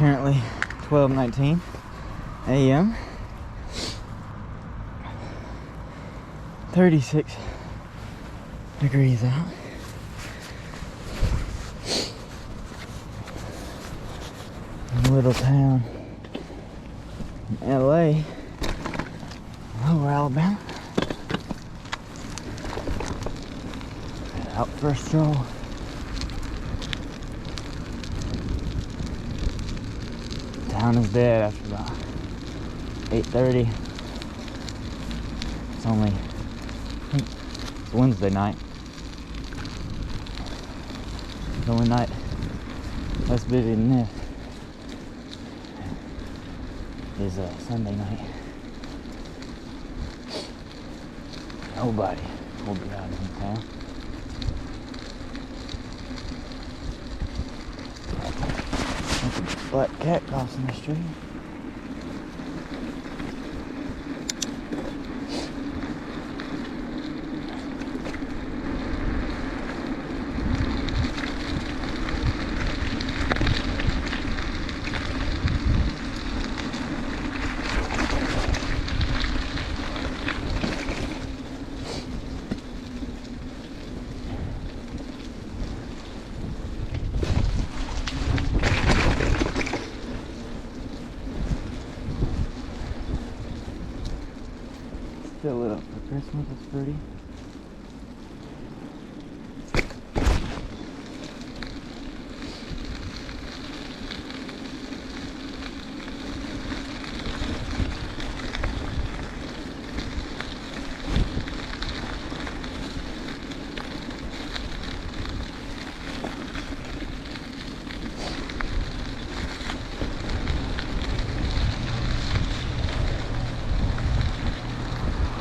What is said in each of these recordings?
currently 12:19 a.m. 36 degrees out. Little town in LA, Lower Alabama. Out for a stroll. Town is dead after about 8:30. It's only, I think it's Wednesday night. The only night less busy than this is Sunday night. Nobody will be out in town. Black cat crossing the street. Still lit up for Christmas, it's pretty.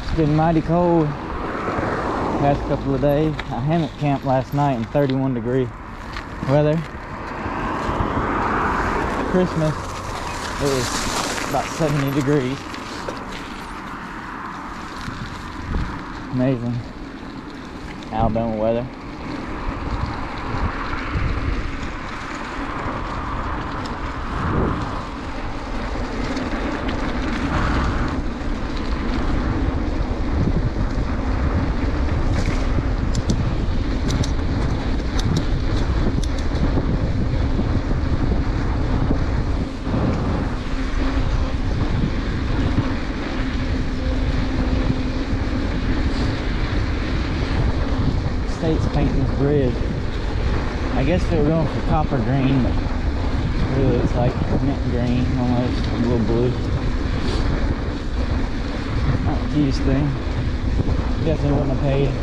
It's been mighty cold past couple of days. I hammock camped last night in 31 degree weather. Christmas, it was about 70 degrees. Amazing Alabama weather. State's painting this bridge. I guess they were going for copper green, but really it's like mint green, almost a little blue. Not the cutest thing. Definitely wouldn't have paid $1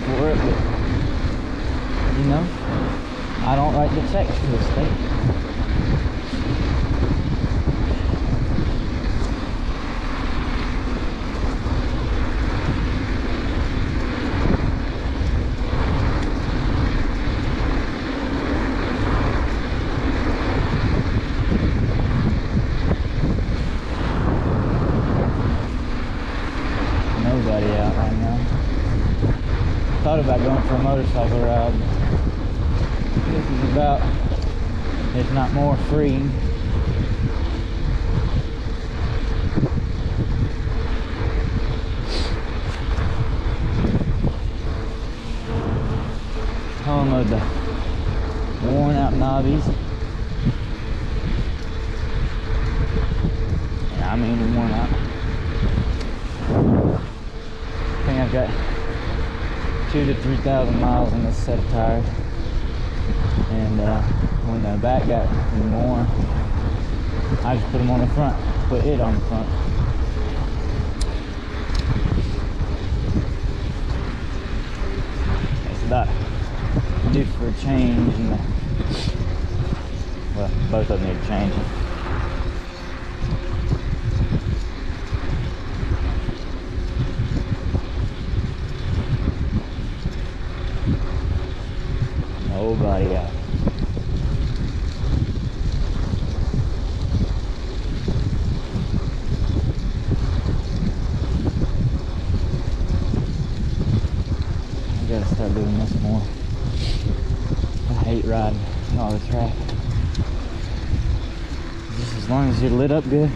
for it, but you know, I don't write the checks for the state. Nobody out right now. Thought about going for a motorcycle ride. This is about, if not more, freeing. Home of the worn out knobbies. Yeah, I mean worn out. I think I've got 2,000 to 3,000 miles in this set of tires, and when the back got worn, I just put them on the front, put it on the front. It's about due for a change, and well, both of them need changing. Nobody out. I gotta start doing this more. I hate riding all the traffic. as long as you're lit up good,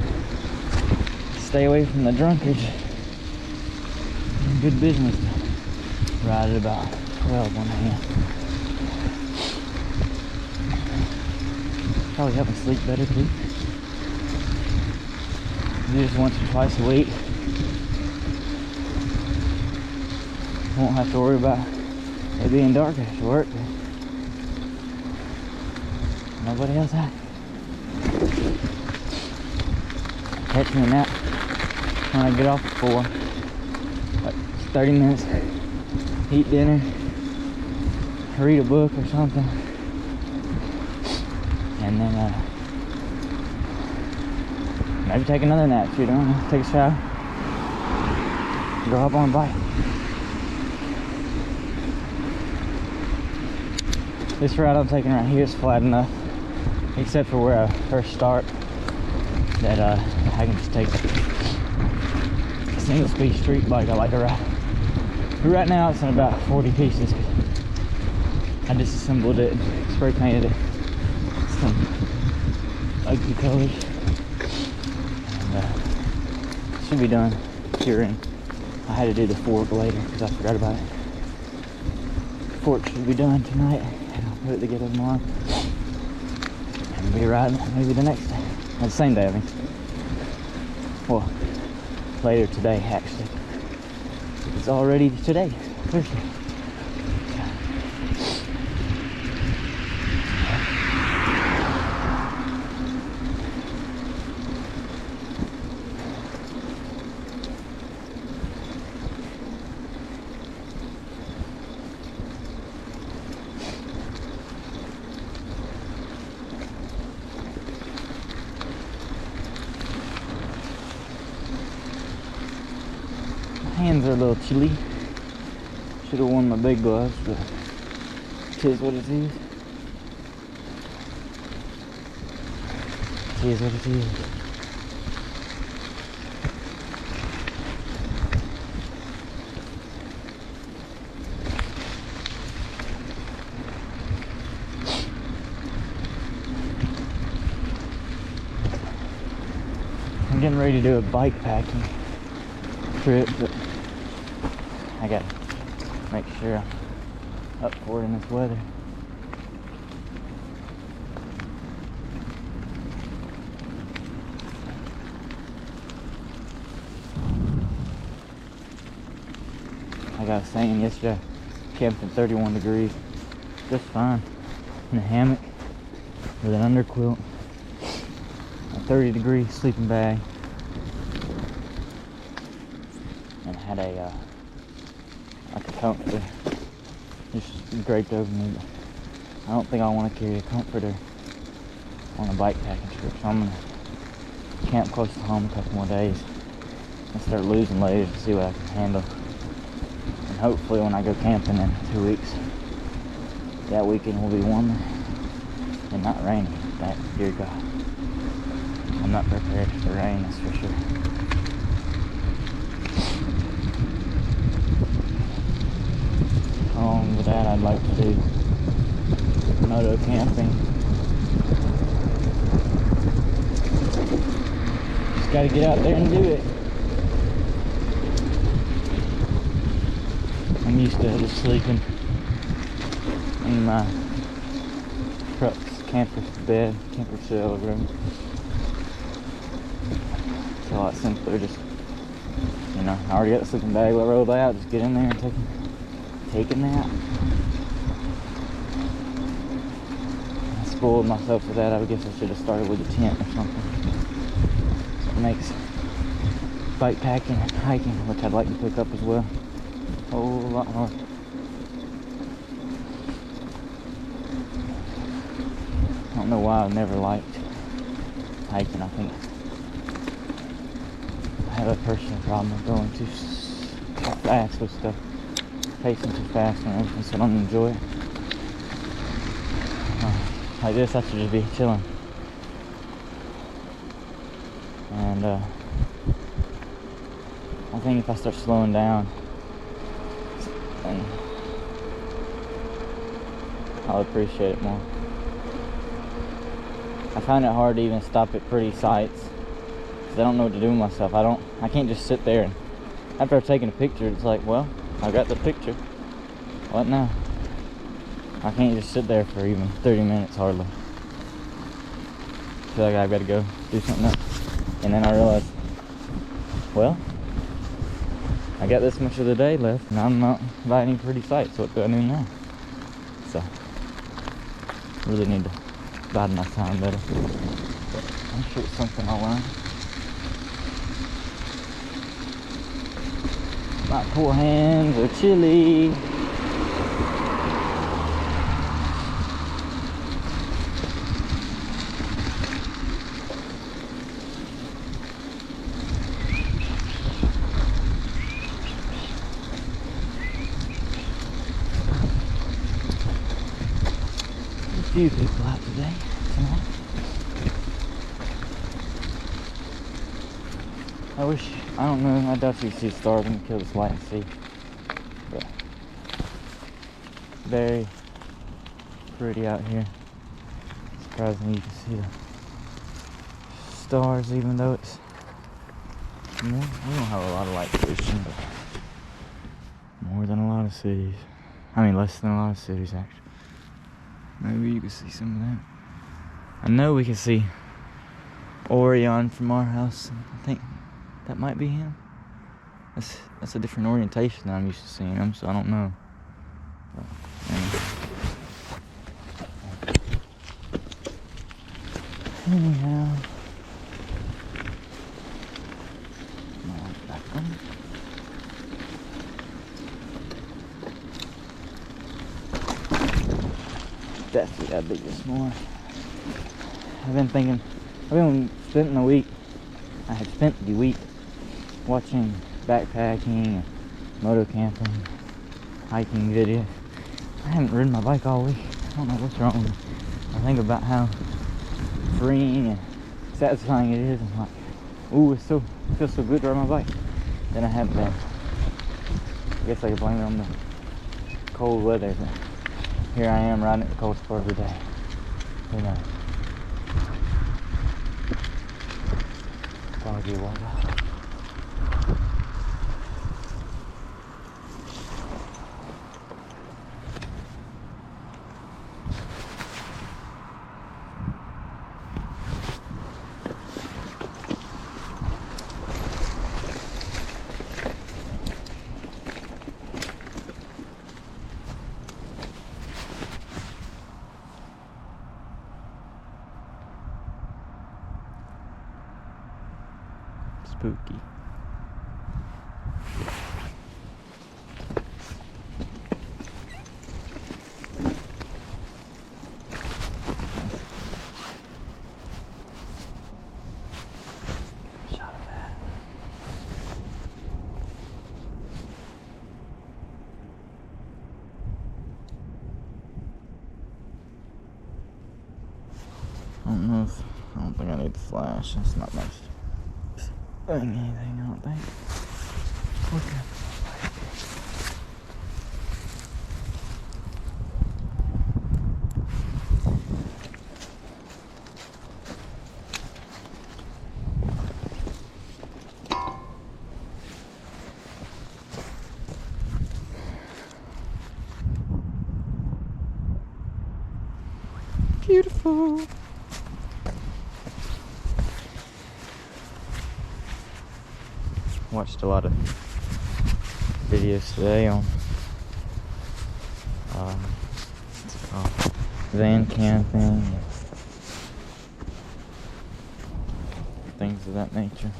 stay away from the drunkards. Good business to ride at about 12 1 a.m. Probably help me sleep better too. Do this once or twice a week. Won't have to worry about it being dark after work. Nobody else out. Catch me a nap when I get off at 4. Like 30 minutes. Eat dinner. Read a book or something. And then maybe take another nap if you don't know. Take a shower. Go hop on a bike. This route I'm taking right here is flat enough, except for where I first start, that I can just take a single speed street bike I like to ride. But right now it's in about 40 pieces. I disassembled it, spray painted it, some ugly colors, and should be done curing. I had to do the fork later because I forgot about it. The fork should be done tonight, and I'll put it together tomorrow. And be riding maybe the next day. The same day, I mean. Well, later today, actually. It's already today, Thursday. Hands are a little chilly. Should have worn my big gloves, but it is what it is. It is what it is. I'm getting ready to do a bike packing trip, but I gotta make sure I'm up for it in this weather. Like I was saying yesterday, camped in 31 degrees, just fine, in a hammock with an underquilt, a 30-degree sleeping bag, and had a like a comforter just draped over me. But I don't think I want to carry a comforter on a bike packing trip, so I'm gonna camp close to home a couple more days and start losing layers to see what I can handle. And hopefully when I go camping in 2 weeks, that weekend will be warmer and not raining. That, dear God, I'm not prepared for rain, that's for sure. Along with that, I'd like to do moto camping. Just gotta get out there and do it. I'm used to just sleeping in my truck's camper bed, camper shell or whatever. It's a lot simpler, just, you know, I already got the sleeping bag rolled out, just get in there and take a nap. I spoiled myself for that. I guess I should have started with a tent or something. It makes bike packing and hiking, which I'd like to pick up as well, a whole lot more. I don't know why I've never liked hiking. I think I have a personal problem with going too fast with stuff, pacing too fast and everything, so I don't enjoy it. Like this, I should just be chilling. And I think if I start slowing down, then I'll appreciate it more. I find it hard to even stop at pretty sights because I don't know what to do with myself. I can't just sit there and after I've taken a picture, it's like, well, I got the picture. What now? I can't just sit there for even 30 minutes hardly. I feel like I've got to go do something else. And then I realized, well, I got this much of the day left and I'm not by any pretty sights. What do I do now? So, really need to bide my time better. But I'm sure it's something I'll learn. My poor hands are chilly. A few people out today. Tonight. I don't know, I doubt you see stars when you kill this light and see. But very pretty out here. Surprisingly, you can see the stars even though it's more. We don't have a lot of light pollution, but more than a lot of cities. I mean, less than a lot of cities actually. Maybe you can see some of that. I know we can see Orion from our house. I think that might be him. That's a different orientation than I'm used to seeing him, so I don't know. But, anyhow. Back on. Definitely gotta do this more. I've been spent the week. I have spent the week watching backpacking, moto camping, hiking videos. I haven't ridden my bike all week. I don't know what's wrong with me. I think about how freeing and satisfying it is. I'm like, ooh, it feels so good to ride my bike. Then I haven't been. I guess I could blame it on the cold weather. But here I am riding at the coldest part of the day. Who knows? Foggy water. Spooky. Shot of that. I don't think I need the flash. It's not much. Anything, I don't think. Okay. Beautiful. Watched a lot of videos today on what's it called? Van camping, things of that nature.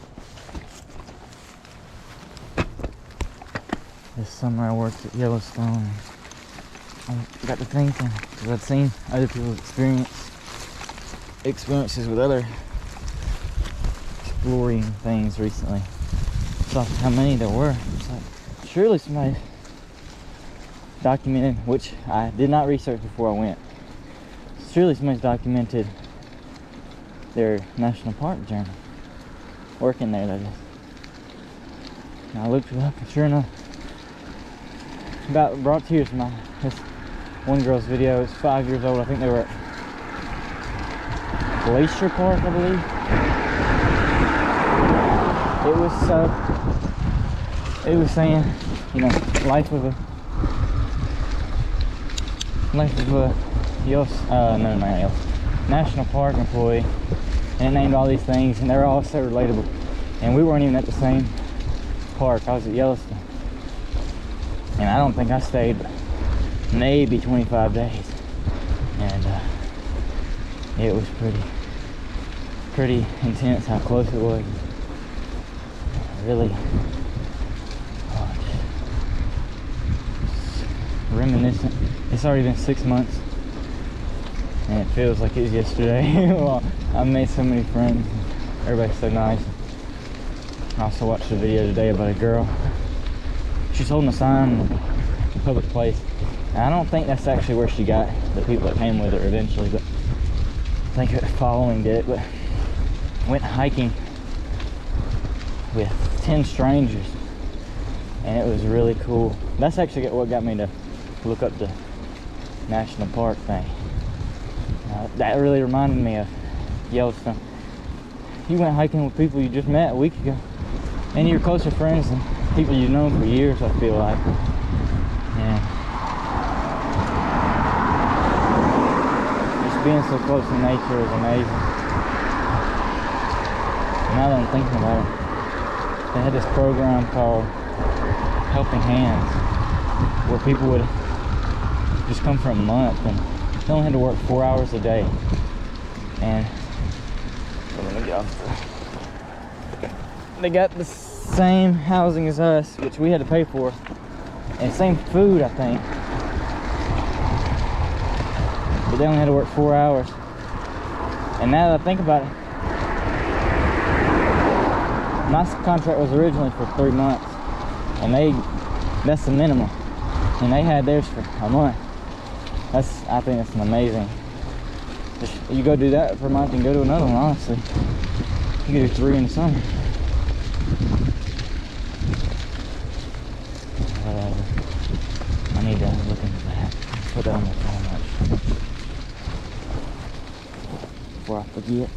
This summer I worked at Yellowstone. I got to thinking, because I'd seen other people's experiences with other exploring things recently. Saw how many there were. It's like, surely somebody documented, which I did not research before I went. Surely somebody's documented their national park journey. Working there, that is. And I looked it up, and sure enough, about brought tears to this one girl's video. It was 5 years old. I think they were at Glacier Park, I believe. It was saying, you know, life of a national park employee, and it named all these things, and they're all so relatable. And we weren't even at the same park. I was at Yellowstone, and I don't think I stayed but maybe 25 days, and it was pretty intense how close it was. Really reminiscent. It's already been 6 months, and it feels like it was yesterday. Well, I've made so many friends. Everybody's so nice. I also watched a video today about a girl. She's holding a sign in a public place. And I don't think that's actually where she got the people that came with her eventually, but I think her following did it. But went hiking with 10 strangers, and it was really cool. That's actually what got me to look up the national park thing. That really reminded me of Yellowstone. You went hiking with people you just met a week ago, and you're closer friends than people you've known for years, I feel like. Yeah. Just being so close to nature is amazing. Now that I'm thinking about it, they had this program called Helping Hands, where people would just come for a month, and they only had to work 4 hours a day. And they got the same housing as us, which we had to pay for, and same food, I think. But they only had to work 4 hours. And now that I think about it, my contract was originally for 3 months, and that's the minimum, and they had theirs for a month. I think that's an amazing. You go do that for a month and go to another one, honestly. You can do 3 in the summer. Whatever. I need to look into that. Put that on my phone actually, before I forget.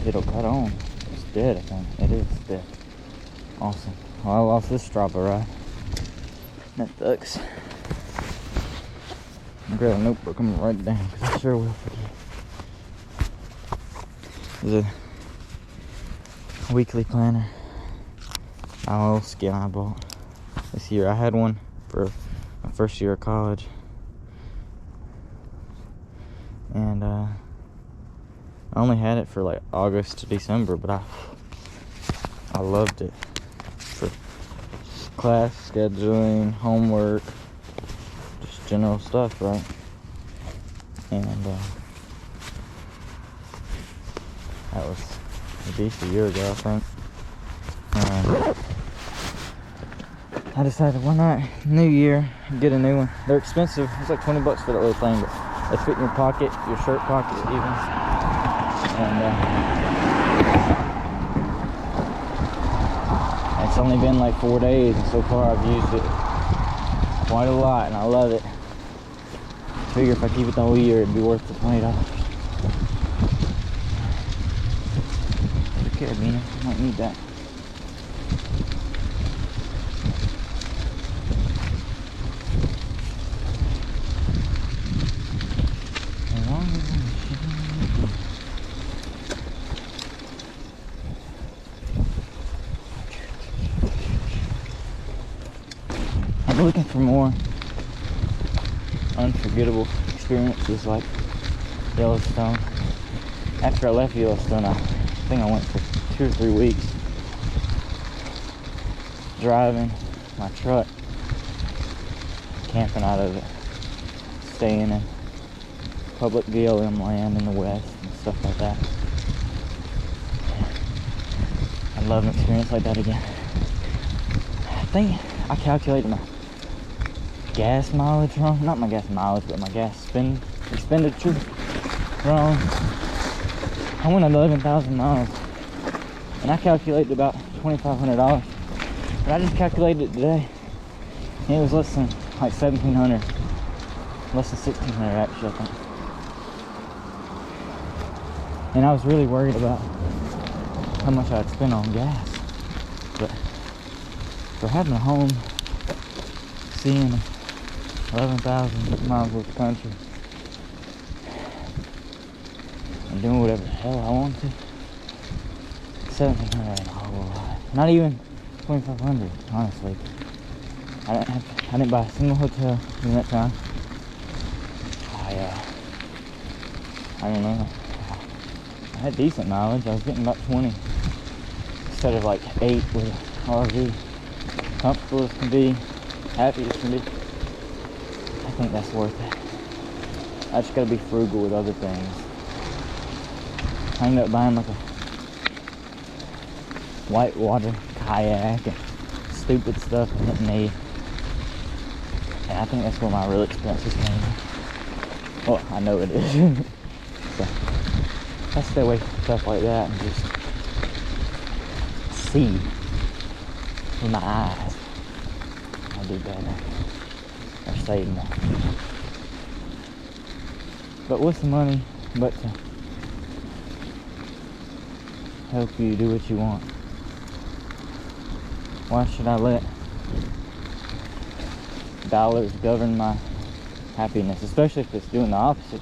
It'll cut on. It's dead, I think. It is dead. Awesome. Well, I lost this Strava ride. That sucks. I'll grab a notebook and write it down, because I sure will forget. There's a weekly planner. Oh, scale I bought this year. I had one for my first year of college. And I only had it for like August to December, but I loved it for class scheduling, homework, just general stuff, right? And that was at least a year ago, I think. I decided, why not New Year, get a new one. They're expensive. It's like 20 bucks for that little thing, but they fit in your pocket, your shirt pocket even. And it's only been like 4 days, and so far I've used it quite a lot, and I love it. I figure if I keep it the whole year, it'd be worth the $20. Take care, Bina. I might need that. I'm looking for more unforgettable experiences like Yellowstone. After I left Yellowstone, I think I went for 2 or 3 weeks driving my truck, camping out of it, staying in public BLM land in the west and stuff like that. I'd love an experience like that again. I think I calculated my gas mileage wrong. Not my gas mileage, but my gas expenditure wrong. I went 11,000 miles, and I calculated about $2,500. But I just calculated it today, and it was less than like 1,700, less than 1,600 actually, I think. And I was really worried about how much I'd spend on gas. But for having a home, seeing 11,000 miles worth of country, and doing whatever the hell I want to, $1,700 ain't a whole lot. Not even $2,500, honestly. I didn't buy a single hotel in that time. I don't know. I had decent mileage. I was getting about 20 instead of like 8 with an RV. Comfortable as can be, happy as can be. I think that's worth it. I just gotta be frugal with other things. I ended up buying like a whitewater kayak and stupid stuff I didn't need. And I think that's where my real expenses came in. Well, I know it is. So, I stay away from stuff like that and just see with my eyes. I'll do better. Or save more. But what's the money but to help you do what you want? Why should I let dollars govern my happiness? Especially if it's doing the opposite.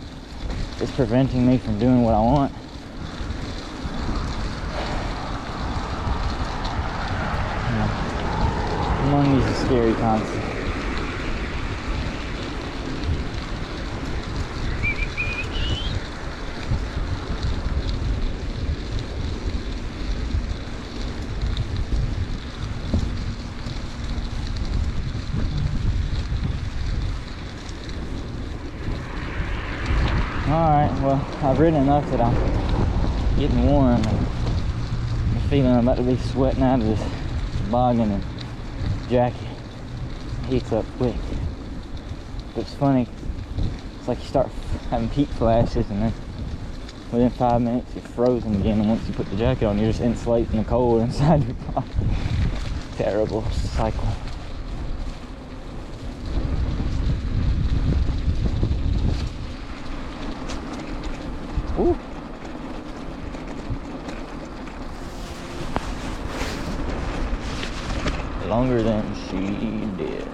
It's preventing me from doing what I want. Money's a scary concept. Alright, well, I've ridden enough that I'm getting warm and I'm feeling I'm about to be sweating out of this toboggan and jacket. It heats up quick. But it's funny, it's like you start having heat flashes and then within 5 minutes you're frozen again, and once you put the jacket on you're just insulating the cold inside your body. Terrible cycle. Ooh. Longer than she did.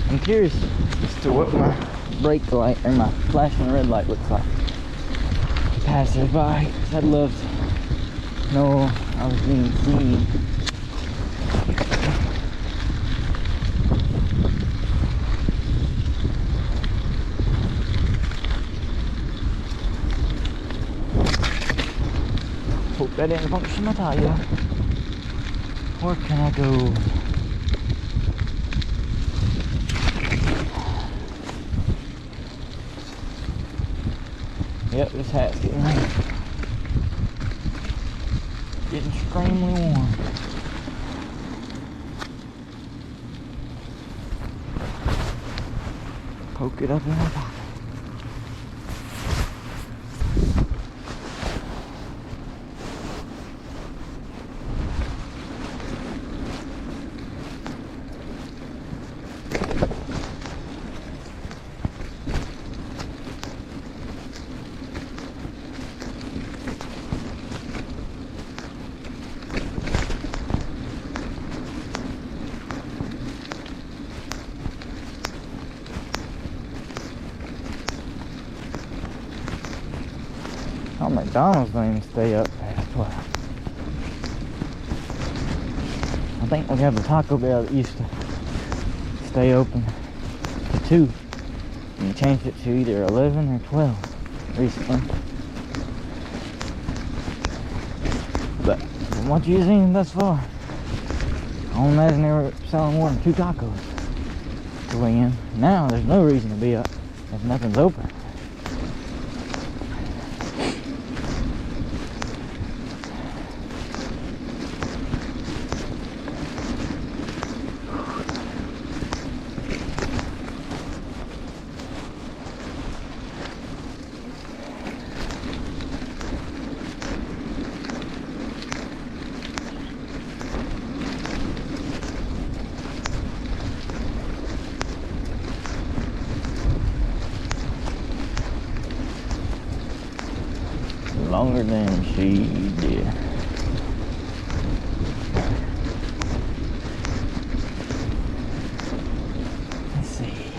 I'm curious as to what my brake light or my flashing red light looks like. Passersby, I'd love to know I was being seen. Hope that didn't puncture my tire. Where can I go? Yep, this hat's getting extremely warm. Poke it up in my pocket. Oh, McDonald's don't even stay up past 12. I think we have a Taco Bell that used to stay open to 2. And you changed it to either 11 or 12 recently. But from what you've seen thus far, I don't imagine they were selling more than 2 tacos to weigh in. Now there's no reason to be up if nothing's open. longer than she did. Let's see.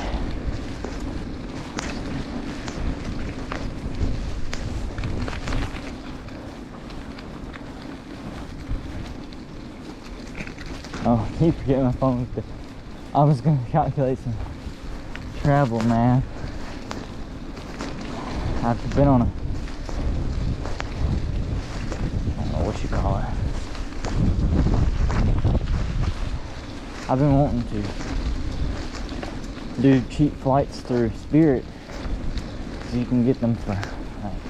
Oh, I keep forgetting my phone. I was gonna calculate some travel math. I've been on a, I don't know what you call it. I've been wanting to do cheap flights through Spirit, so you can get them for like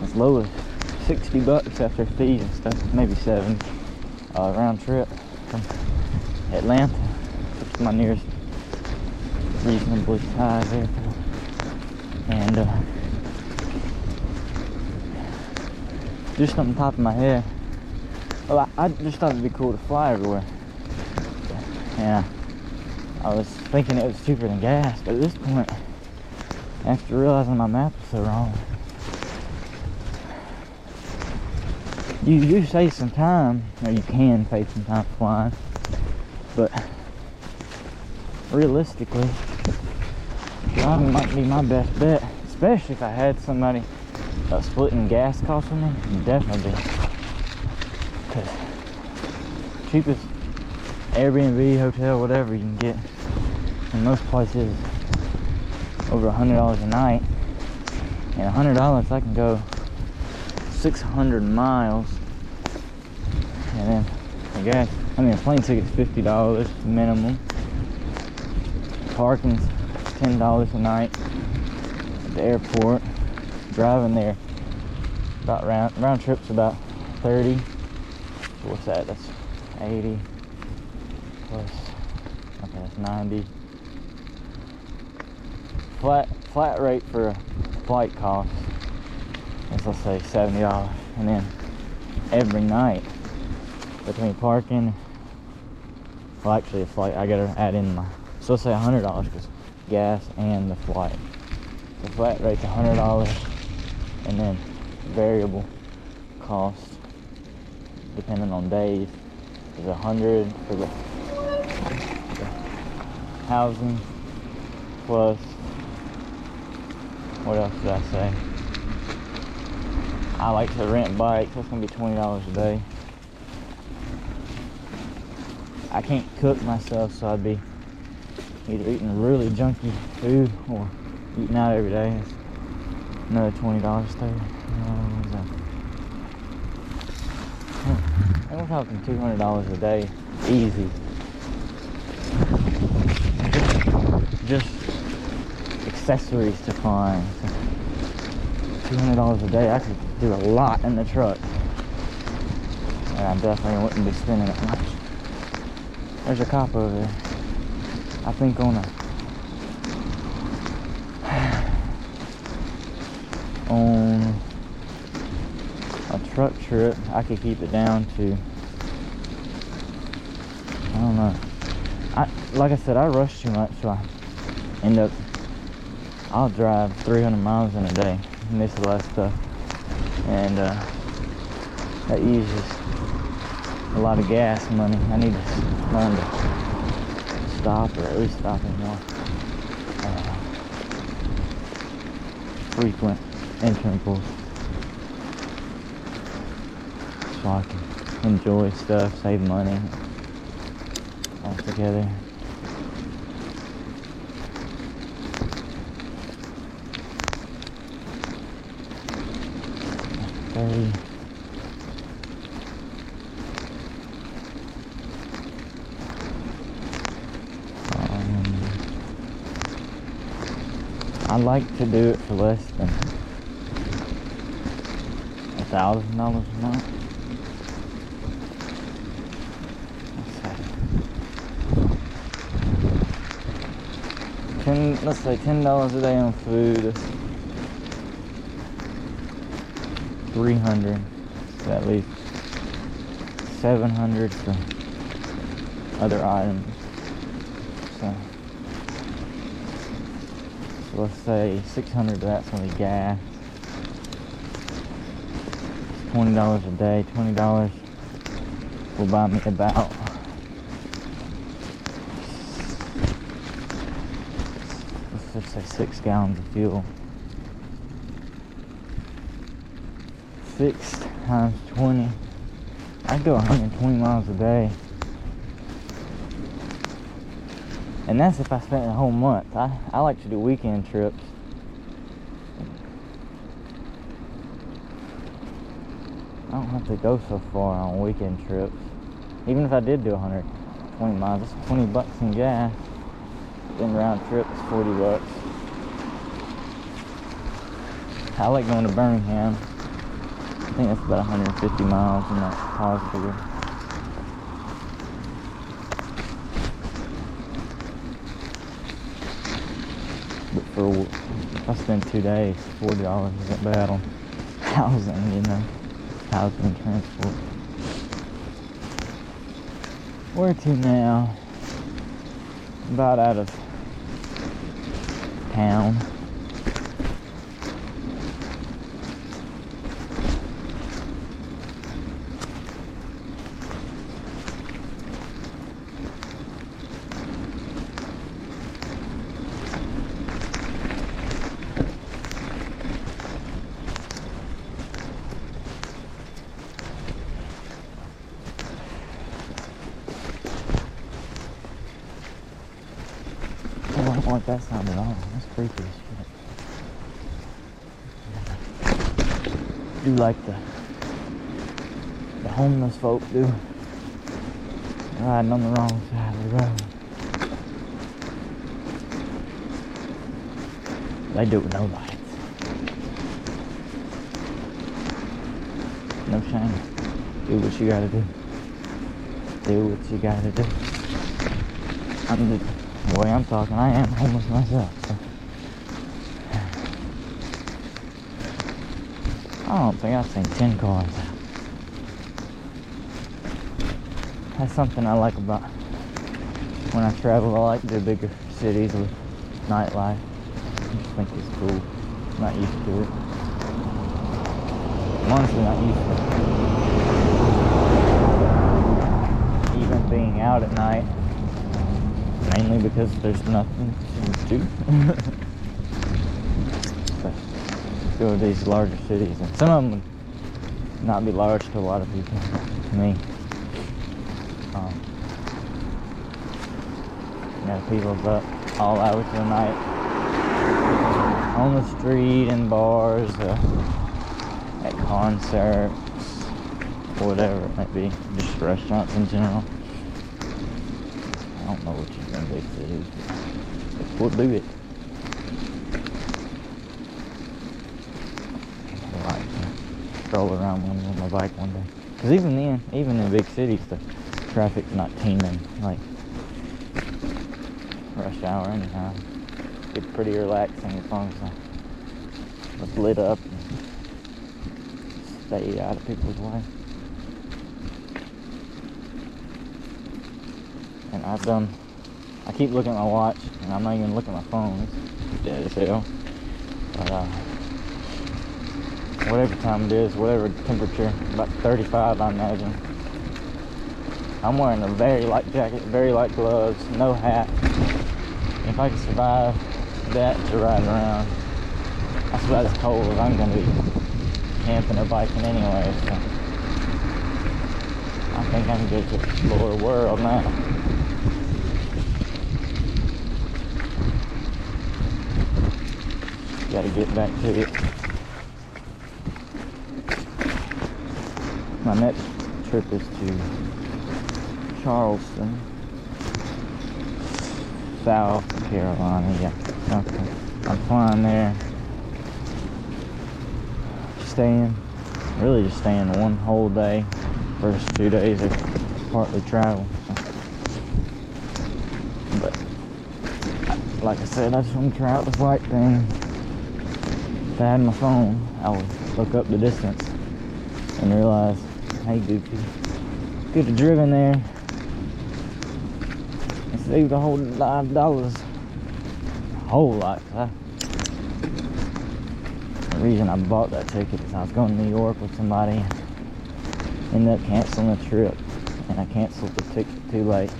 as low as $60 after fees and stuff, maybe 70 round trip from Atlanta, which is my nearest reasonably sized airport. And just on the top of my head, well, I just thought it'd be cool to fly everywhere. And I was thinking it was cheaper than gas, but at this point, after realizing my map was so wrong, you do save some time, or you can save some time flying, but realistically, driving might be my best bet, especially if I had somebody splitting gas costs with me. Definitely be, because cheapest Airbnb, hotel, whatever you can get in most places over $100 a night, and $100 I can go 600 miles, and then I guess, I mean, a plane ticket's $50 minimum, parking's $10 a night at the airport, driving there about round trip's about 30, so what's that, that's 80 plus, okay, that's 90, flat rate for a flight cost is, let's say, $70, and then every night between parking, well, actually a flight, I gotta add in my, so let's say $100 because gas and the flight. The flat rate's $100, and then variable cost depending on days is $100 for the housing, plus what else did I say? I like to rent bikes, that's gonna be $20 a day. I can't cook myself, so I'd be either eating really junky food or eating out every day. It's another $20, 30. And we're talking $200 a day, easy. Just accessories to flying. So $200 a day, I could do a lot in the truck, and I definitely wouldn't be spending it much. There's a cop over there. I think on a truck trip, I could keep it down to, I don't know. Like I said, I rush too much, so I end up, I'll drive 300 miles in a day, miss a lot of stuff, and that uses a lot of gas money. I need to learn to stop, or at least stop in more frequent intervals, so I can enjoy stuff, save money all together. I like to do it for less than $1,000 a month. Let's say $10 a day on food. That's $300. So at least $700 for other items. So let's say $600 of that's gonna be gas. $20 a day. $20 will buy me about let's just say 6 gallons of fuel. 6 times 20. I go 120 miles a day. And that's if I spent a whole month. I like to do weekend trips. I don't have to go so far on weekend trips. Even if I did do 120 miles, it's $20 in gas. Then round trip is $40. I like going to Birmingham. I think that's about 150 miles in that positive. But if I spend 2 days, $40 isn't bad on housing, you know, housing and transport. Where to now? About out of town. I don't like that sound at all. That's creepy as shit. Do like the homeless folk do. Riding on the wrong side of the road. They do it with no lights. No shame. Do what you gotta do. Do what you gotta do. The way I'm talking, I am homeless myself. So. I don't think I've seen 10 cars. That's something I like about when I travel. I like the bigger cities with nightlife. I just think it's cool. I'm not used to it. I'm honestly not used to even being out at night. Mainly because there's nothing to do. But go to these larger cities, and some of them would not be large to a lot of people. To me, you know, people's up all hours of the night on the street, in bars, at concerts, whatever it might be, just restaurants in general. I don't know what you're in big cities, but we'll do it. I like to stroll around one with my bike one day. Because even in big cities, the traffic's not teeming like rush hour anyhow. It's pretty relaxing as long as it's lit up and stay out of people's way. And I keep looking at my watch, and I'm not even looking at my phone. It's dead as hell. But whatever time it is, whatever temperature, about 35 I imagine. I'm wearing a very light jacket, very light gloves, no hat. And if I can survive that to ride around, that's about as cold as I'm going to be camping or biking anyway. So I think I can get to explore the world now. Gotta get back to it. My next trip is to Charleston, South Carolina. Yeah, okay. I'm flying there. Really just staying one whole day. First 2 days are partly travel. But like I said, I just want to try out the flight thing. If I had my phone, I would look up the distance and realize, hey Goofy, could have driven there and saved a whole $5. A whole lot. The reason I bought that ticket is I was going to New York with somebody. ended up canceling the trip, and I canceled the ticket too late,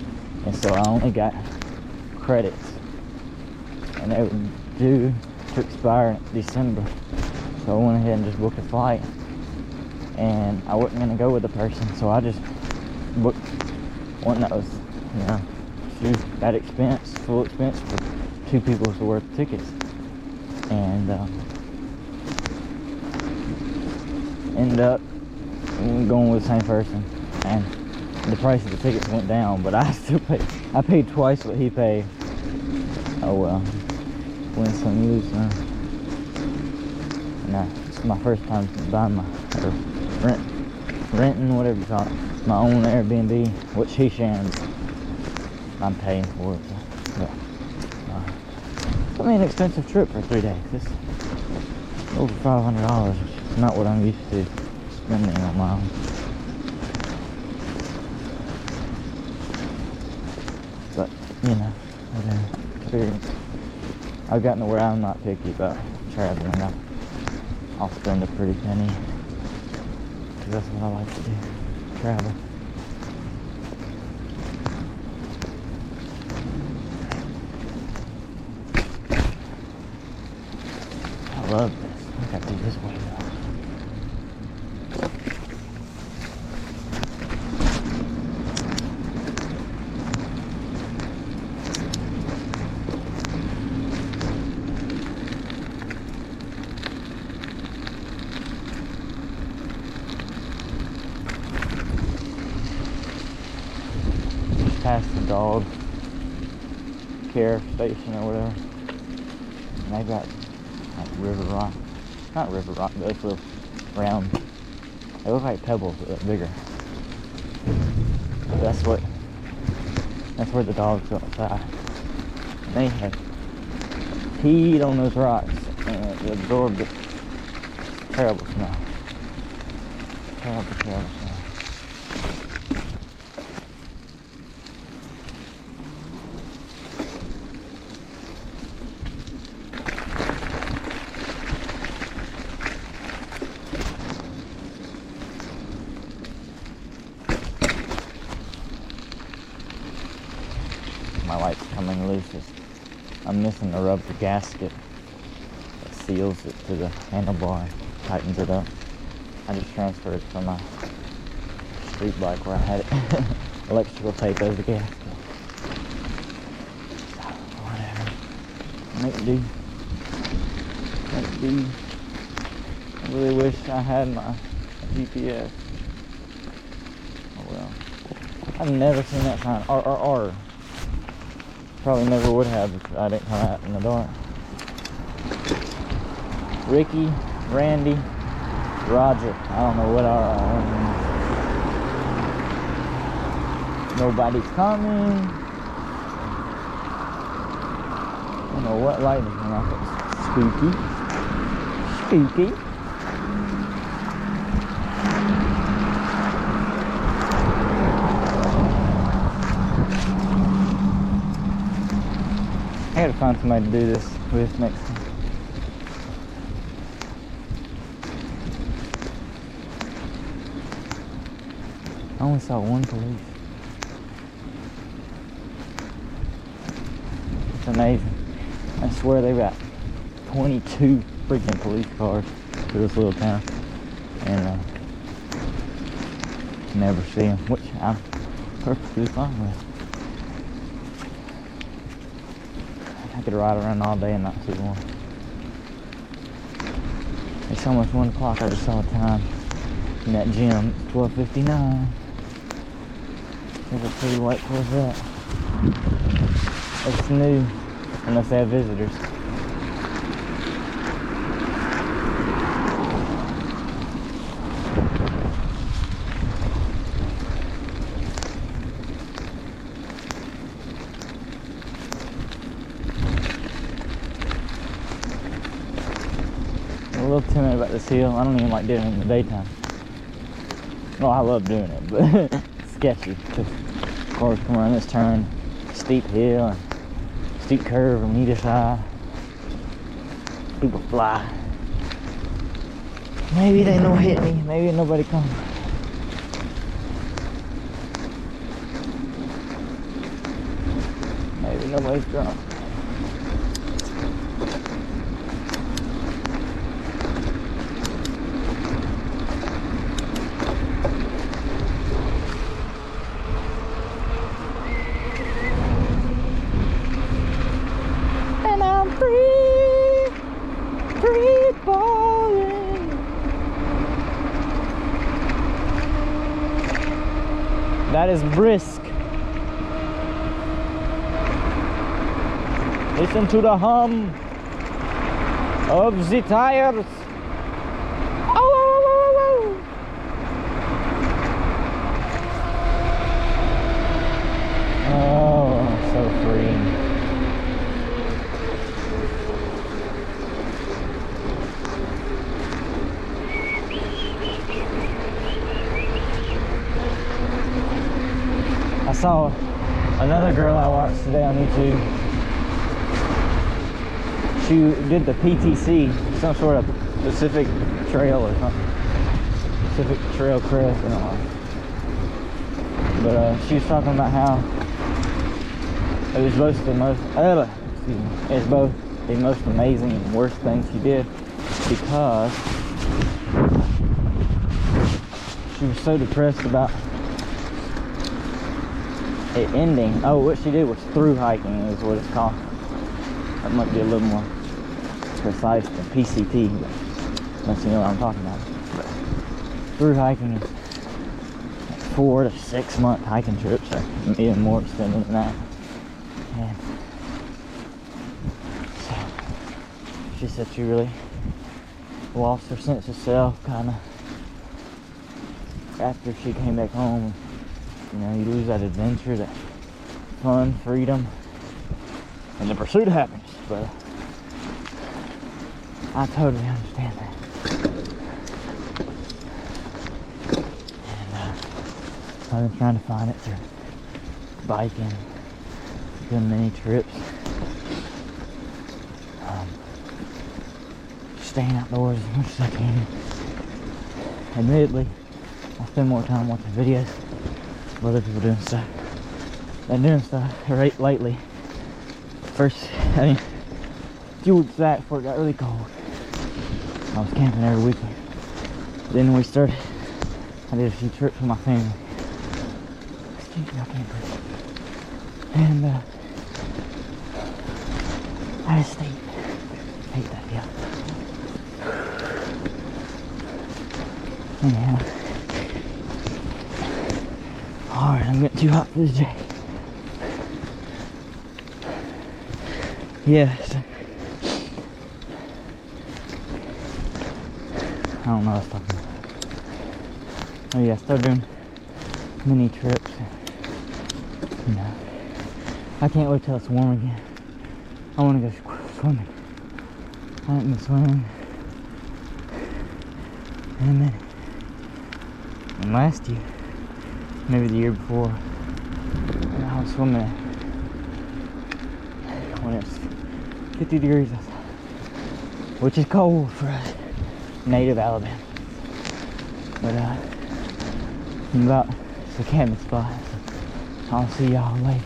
and so I only got credits, and they were due to expire in December. So I went ahead and just booked a flight, and I wasn't gonna go with the person, so I just booked one that was, that expense, full expense for 2 people's worth of tickets, and ended up going with the same person, and the price of the tickets went down, but I still paid twice what he paid. Oh well, win some, lose some. And it's my first time buying renting, whatever you call it, my own Airbnb, which he's sharing. I'm paying for it. But, I mean, an expensive trip for 3 days. It's over $500, which is not what I'm used to spending on my own. But, whatever, experience. I've gotten to where I'm not picky about traveling. I'll spend a pretty penny, because that's what I like to do, travel. I love this. I gotta do this way though. Just past the dog care station or whatever, and they got like river rock, not river rock, but those little round, they look like pebbles but they're bigger. That's where the dogs go outside. And they have peed on those rocks and it absorbed the terrible smell. Terrible smell. My light's coming loose. I'm missing the rubber gasket that seals it to the handlebar and tightens it up. I just transferred it from my street bike where I had it. Electrical tape over the gasket. Whatever. Make do. Make do. I really wish I had my GPS. Oh well. I've never seen that sign. R. Probably never would have if I didn't come out in the dark. Ricky, Randy, Roger. I don't know what nobody's coming. I don't know what light is going off. Spooky. I gotta find somebody to do this with next time. I only saw one police. It's amazing. I swear they got 22 freaking police cars to this little town, and never see them, which I'm perfectly fine with. I could ride around all day and not see one. It's almost 1 o'clock. I just saw the time in that gym. It's 12:59. There's a pretty white Corvette. It's new, unless they have visitors. I'm a little timid about this hill. I don't even like doing it in the daytime. Well, I love doing it, but it's sketchy. Because cars come around this turn, steep hill, and steep curve on either side. People fly. Maybe they don't hit me. Maybe nobody comes. nobody's drunk. And I'm free falling. That is brisk. Listen to the hum of the tires. Oh, oh, oh, oh, oh. Oh, so freeing. I saw another girl I watched today on YouTube. She did the PTC, some sort of Pacific Trail or something. Pacific Trail Crest, I don't know. But she was talking about how it was both the most, it's both the most amazing and worst thing she did, because she was so depressed about it ending. Oh, what she did was through hiking is what it's called. That might be a little more precise than PCT, but unless you know what I'm talking about. But through hiking is 4 to 6 month hiking trips, or even more extended than that. And so she said she really lost her sense of self kind of after she came back home. You know, you lose that adventure, that fun, freedom, and the pursuit of happiness. But I totally understand that. And I've been trying to find it through biking, doing many trips, staying outdoors as much as I can. Admittedly, I spend more time watching videos of other people doing stuff than doing stuff right lately. First, I mean, fueled that before it got really cold. I was camping every weekend. Then I did a few trips with my family. Excuse me, I can't breathe. And I just hate that, yeah. Anyhow. Alright, I'm getting too hot for this jacket. Yes. I don't know what I was talking about. Oh yeah, I started doing mini trips. You know, I can't wait till it's warm again. I want to go swimming. I haven't been swimming in a minute. And last year, maybe the year before, I was swimming when it's 50 degrees outside, which is cold for us native Alabama. But I'm about to the camping spot, so I'll see y'all later.